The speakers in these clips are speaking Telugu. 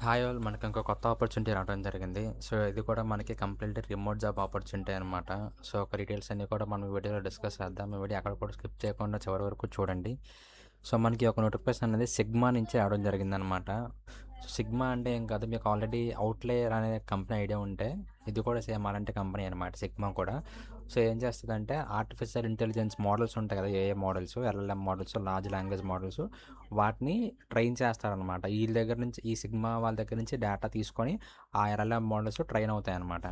హాయ్ ఆల్ మనకి ఇంకో కొత్త ఆపర్చునిటీ రావడం జరిగింది. సో, ఇది కూడా మనకి కంప్లీట్‌లీ రిమోట్ జాబ్ ఆపర్చునిటీ అనమాట. సో, ఒక డీటెయిల్స్ అన్నీ కూడా మనం ఈ వీడియోలో డిస్కస్ చేద్దాం. ఈ వీడియో ఎక్కడ కూడా స్కిప్ చేయకుండా చివరి వరకు చూడండి. సో, మనకి ఒక నోటిఫికేషన్ అనేది సిగ్మా నుంచి రావడం జరిగిందనమాట. సో, సిగ్మా అంటే ఏం కాదు, మీకు ఆల్రెడీ అవుట్‌లయర్ అనే కంపెనీ ఐడియా ఉంటే ఇది కూడా సేమ్ అలాంటి కంపెనీ అనమాట సిగ్మా కూడా. సో, ఏం చేస్తదంటే ఆర్టిఫిషియల్ ఇంటెలిజెన్స్ మోడల్స్ ఉంటాయి కదా! AI models, LLM models, large language models వాటిని ట్రైన్ చేస్తారనమాట. ఈళ్ళ దగ్గర నుంచి ఈ సిగ్మా వాళ్ళ దగ్గర నుంచి డేటా తీసుకొని ఆ ఎల్ఎల్ఎం మోడల్స్ ట్రైన్ అవుతాయన్నమాట.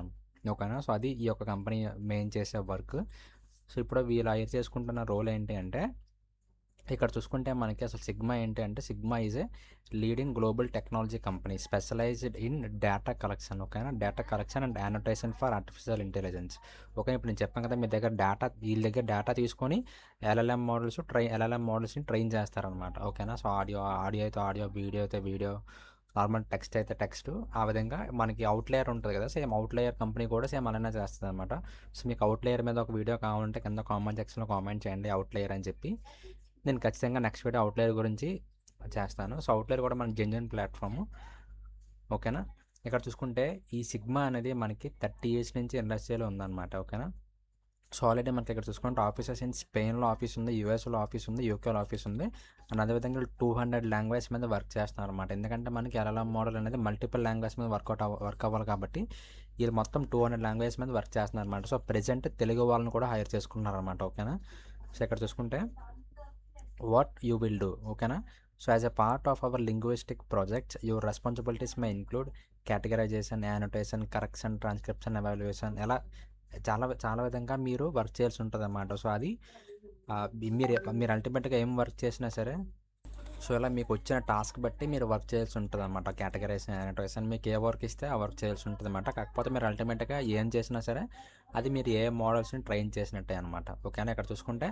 ఓకేనా? సో, అది ఈ యొక్క కంపెనీ మెయిన్ చేసే వర్క్. సో, ఇప్పుడు వీళ్ళు హైర్ చేసుకుంటున్న రోల్ ఏంటి అంటే, ఇక్కడ చూసుకుంటే మనకి అసలు సిగ్మా ఏంటి అంటే, Sigma is a leading global technology company specialized in data collection. ఓకేనా? Data collection and annotation for artificial intelligence. Okay, ఇప్పుడు నేను చెప్పాను కదా, మీ దగ్గర డేటా, వీళ్ళ దగ్గర డేటా తీసుకొని ఎల్ఎల్ఎం మోడల్స్ని ట్రైన్ చేస్తారనమాట. ఓకేనా? సో, ఆడియో అయితే ఆడియో, వీడియో అయితే వీడియో, నార్మల్ టెక్స్ట్ అయితే టెక్స్ట్. ఆ విధంగా మనకి అవుట్లేయర్ ఉంటుంది కదా, సేమ్ అవుట్లేయర్ కంపెనీ కూడా సేమ్ అలానే చేస్తుంది అనమాట. సో, మీకు అవుట్లేయర్ మీద ఒక వీడియో కావాలంటే కింద కామెంట్ సెక్షన్లో కామెంట్ చేయండి అవుట్లేయర్ అని చెప్పి. నేను ఖచ్చితంగా నెక్స్ట్ వీడియో అవుట్లేయర్ గురించి చేస్తాను. సో, అవుట్లేయర్ కూడా మన జెన్యున్ ప్లాట్ఫామ్. ఓకేనా? ఇక్కడ చూసుకుంటే ఈ సిగ్మా అనేది మనకి 30 ఇయర్స్ నుంచి ఇండస్ట్రీలో ఉందన్నమాట. ఓకేనా? సో, ఆల్రెడీ మనకి ఇక్కడ చూసుకుంటే ఆఫీసెస్ ఇన్ స్పెయిన్లో ఆఫీస్ ఉంది, యూఎస్లో ఆఫీస్ ఉంది, యూకేలో ఆఫీస్ ఉంది. అండ్ అదేవిధంగా 200 లాంగ్వేజ్ మీద వర్క్ చేస్తున్నారు అనమాట. ఎందుకంటే మనకి ఎల్ఎల్ఎం మోడల్ అనేది మల్టిపుల్ లాంగ్వేజ్ మీద వర్క్ అవ్వాలి కాబట్టి వీళ్ళు మొత్తం 200 లాంగ్వేజ్ మీద వర్క్ చేస్తున్నారు అనమాట. సో, ప్రెజెంట్ తెలుగు వాళ్ళని కూడా హైర్ చేసుకుంటున్నారు అనమాట. ఓకేనా? సో, ఇక్కడ చూసుకుంటే what you will do. ఓకేనా? So, as a part of our linguistic projects your responsibilities May include categorisation, annotation, correction, transcription, evaluation, ఎలా చాలా చాలా విధంగా మీరు వర్క్ చేయాల్సి ఉంటుంది అన్నమాట. సో, అది మీరు మీరు అల్టిమేట్గా ఏం వర్క్ చేసినా సరే, సో, ఇలా మీకు వచ్చిన టాస్క్ బట్టి మీరు వర్క్ చేయాల్సి ఉంటుంది అనమాట. కేటగరైజేషన్, యానోటేషన్, మీకు ఏ వర్క్ ఇస్తే ఆ వర్క్ చేయాల్సి ఉంటుంది అనమాట. కాకపోతే మీరు అల్టిమేట్గా ఏం చేసినా సరే అది మీరు ఏ మోడల్స్ని ట్రైన్ చేసినట్టే అనమాట. ఓకేనా? ఇక్కడ చూసుకుంటే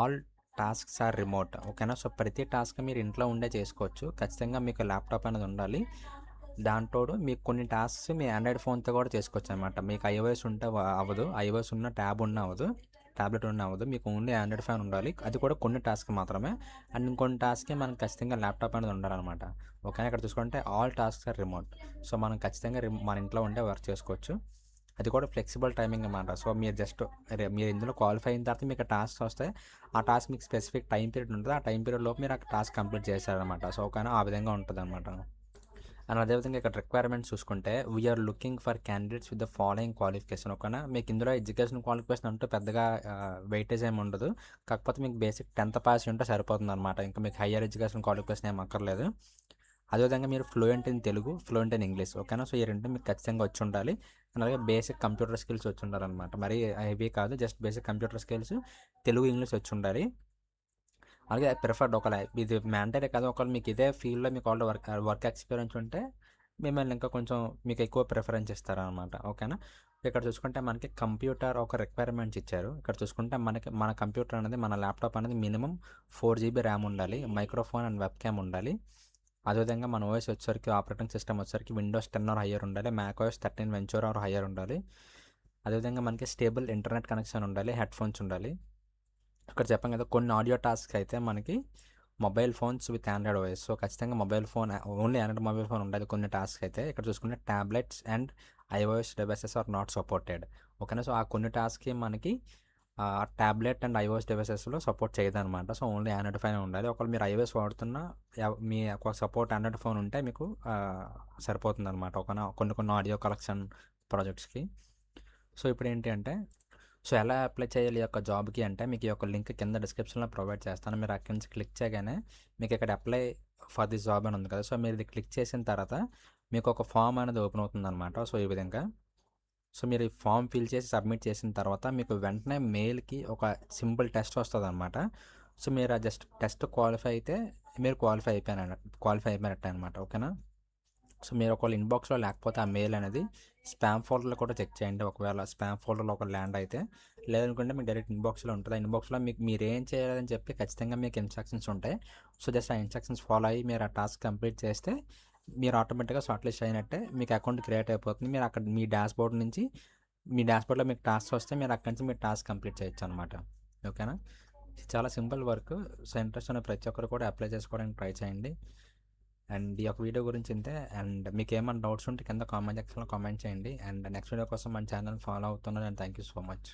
ఆల్ టాస్క్స్ ఆర్ రిమోట్. ఓకేనా? సో, ప్రతి టాస్క్ మీరు ఇంట్లో ఉండే చేసుకోవచ్చు. ఖచ్చితంగా మీకు ల్యాప్టాప్ అనేది ఉండాలి. దాంతోడు మీకు కొన్ని టాస్క్స్ మీ ఆండ్రాయిడ్ ఫోన్తో కూడా చేసుకోవచ్చు అనమాట. మీకు ఐఓఎస్ ఉంటే అవ్వదు, ఐఓఎస్ ఉన్న ట్యాబ్ ఉన్న అవ్వదు, ట్యాబ్లెట్ ఉన్న అవ్వదు. మీకు ఓన్లీ ఆండ్రాయిడ్ ఫోన్ ఉండాలి, అది కూడా కొన్ని టాస్క్ మాత్రమే. అండ్ ఇంకొన్ని టాస్క్కి మనకు ఖచ్చితంగా ల్యాప్టాప్ అనేది ఉండాలన్నమాట. ఓకేనా? ఇక్కడ చూసుకుంటే all tasks are remote. So, మనం ఖచ్చితంగా మన ఇంట్లో ఉండే వర్క్ చేసుకోవచ్చు. అది కూడా ఫ్లెక్సిబుల్ టైమింగ్ అన్నమాట. సో, మీరు జస్ట్ మీరు ఇందులో క్వాలిఫై అయిన తర్వాత మీకు టాస్క్స్ వస్తాయి. ఆ టాస్క్ మీకు స్పెసిఫిక్ టైం పీరియడ్ ఉంటుంది. ఆ టైం పీరియడ్ లోపు మీరు ఆ టాస్క్ కంప్లీట్ చేశారనమాట. సో, ఓకేనా? ఆ విధంగా ఉంటుంది అనమాట. అండ్ అదేవిధంగా ఇక్కడ రిక్వైర్మెంట్స్ చూసుకుంటే we are looking for candidates with the following qualification. ఓకేనా? మీకు ఇందులో ఎడ్యుకేషన్ క్వాలిఫికేషన్ అంటూ పెద్దగా వెయిటేజ్ ఏమి ఉండదు. కాకపోతే మీకు బేసిక్ 10th పాస్ ఉంటే సరిపోతుంది అనమాట. ఇంకా మీకు హయ్యర్ ఎడ్యుకేషన్ క్వాలిఫికేషన్ ఏం అక్కర్లేదు. అదేవిధంగా మీరు fluent in Telugu, fluent in English. ఓకేనా? సో, ఈ రెండు మీకు ఖచ్చితంగా వచ్చి ఉండాలి. అలాగే బేసిక్ కంప్యూటర్ స్కిల్స్ వచ్చి ఉండాలన్నమాట. మరి హెవీ కాదు, just basic computer skills, Telugu, English వచ్చి ఉండాలి. అలాగే ప్రిఫర్డ్ ఒకవేళ ఇది మ్యాండేటరీ కాదు, ఒకవేళ మీకు ఇదే ఫీల్డ్లో మీకు ఆల్రెడీ వర్క్ ఎక్స్పీరియన్స్ ఉంటే మిమ్మల్ని ఇంకా కొంచెం మీకు ఎక్కువ ప్రిఫరెన్స్ ఇస్తారనమాట. ఓకేనా? ఇక్కడ చూసుకుంటే మనకి కంప్యూటర్ ఒక రిక్వైర్మెంట్స్ ఇచ్చారు. ఇక్కడ చూసుకుంటే మన కంప్యూటర్ అనేది, మన ల్యాప్టాప్ అనేది మినిమం 4 GB ర్యామ్ ఉండాలి, మైక్రోఫోన్ అండ్ వెబ్ క్యామ్ ఉండాలి. అదేవిధంగా మన ఓఎస్ వచ్చేసరికి, ఆపరేటింగ్ సిస్టమ్ వచ్చేసరికి విండోస్ 10 ఆర్ హయ్యర్ ఉండాలి, Mac OS 13 Ventura or higher ఉండాలి. అదేవిధంగా మనకి స్టేబుల్ ఇంటర్నెట్ కనెక్షన్ ఉండాలి, హెడ్ ఫోన్స్ ఉండాలి. ఇక్కడ చెప్పాం కదా, కొన్ని ఆడియో టాస్క్ అయితే మనకి mobile phones with Android OS. So, ఖచ్చితంగా mobile phone, only Android mobile phone ఉండాలి కొన్ని టాస్క్ అయితే. ఇక్కడ చూసుకుంటే tablets and iOS devices are not supported. ఓకేనా? సో, ఆ కొన్ని టాస్క్కి మనకి ట్యాబ్లెట్ అండ్ ఐఓఎస్ డివైసెస్లో సపోర్ట్ చేయదన్నమాట. సో, ఓన్లీ ఆండ్రాయిడ్ ఫోన్ ఉండాలి. ఒకవేళ మీరు ఐఓఎస్ వాడుతున్న మీ ఒక సపోర్ట్ ఆండ్రాయిడ్ ఫోన్ ఉంటే మీకు సరిపోతుంది అనమాట. ఓకేనా? కొన్ని కొన్ని ఆడియో కలెక్షన్ ప్రాజెక్ట్స్కి. సో, ఇప్పుడు ఏంటి అంటే, సో, ఎలా అప్లై చేయాలి ఈ యొక్క జాబ్కి అంటే, మీకు ఈ యొక్క లింక్ కింద డిస్క్రిప్షన్లో ప్రొవైడ్ చేస్తాను. మీరు అక్కడి నుంచి క్లిక్ చేయగానే మీకు ఇక్కడ అప్లై ఫర్ దిస్ జాబ్ అని ఉంది కదా. సో, మీరు ఇది క్లిక్ చేసిన తర్వాత మీకు ఒక ఫామ్ అనేది ఓపెన్ అవుతుంది అనమాట. సో, ఈ విధంగా. సో, మీరు ఈ ఫామ్ ఫిల్ చేసి సబ్మిట్ చేసిన తర్వాత మీకు వెంటనే మెయిల్కి ఒక సింపుల్ టెస్ట్ వస్తుంది అనమాట. సో, మీరు ఆ జస్ట్ టెస్ట్ క్వాలిఫై అయితే మీరు క్వాలిఫై అయిపోయినట్టే అనమాట. ఓకేనా? సో, మీరు ఒకవేళ ఇన్బాక్స్లో లేకపోతే ఆ మెయిల్ అనేది స్పామ్ ఫోల్డర్లో కూడా చెక్ చేయండి. ఒకవేళ స్పామ్ ఫోల్డర్లో ఒక ల్యాండ్ అయితే, లేదనుకుంటే మీకు డైరెక్ట్ ఇన్బాక్స్లో ఉంటుంది. ఆ ఇన్బాక్స్లో మీకు మీరు ఏం చేయాలని చెప్పి ఖచ్చితంగా మీకు ఇన్స్ట్రక్షన్స్ ఉంటాయి. సో, జస్ట్ ఆ ఇన్స్ట్రక్షన్స్ ఫాలో అయ్యి మీరు ఆ టాస్క్ కంప్లీట్ చేస్తే మీరు ఆటోమేటిక్గా షార్ట్ లిస్ట్ అయినట్టే, మీకు అకౌంట్ క్రియేట్ అయిపోతుంది. మీరు అక్కడ మీ డాష్బోర్డ్ నుంచి, మీ డాష్బోర్డ్లో మీకు టాస్క్ వస్తే మీరు అక్కడి నుంచి మీరు టాస్క్ కంప్లీట్ చేయొచ్చు అనమాట. ఓకేనా? చాలా సింపుల్ వర్క్. సో, ఇంట్రెస్ట్ ఉన్న ప్రతి ఒక్కరు కూడా అప్లై చేసుకోవడానికి ట్రై చేయండి. అండ్ ఈ యొక్క వీడియో గురించి ఇంతే. అండ్ మీకు ఏమైనా డౌట్స్ ఉంటే కింద కామెంట్ సెక్షన్లో కామెంట్ చేయండి. అండ్ నెక్స్ట్ వీడియో కోసం మన ఛానల్ ఫాలో అవుతున్నాను. And thank you so much.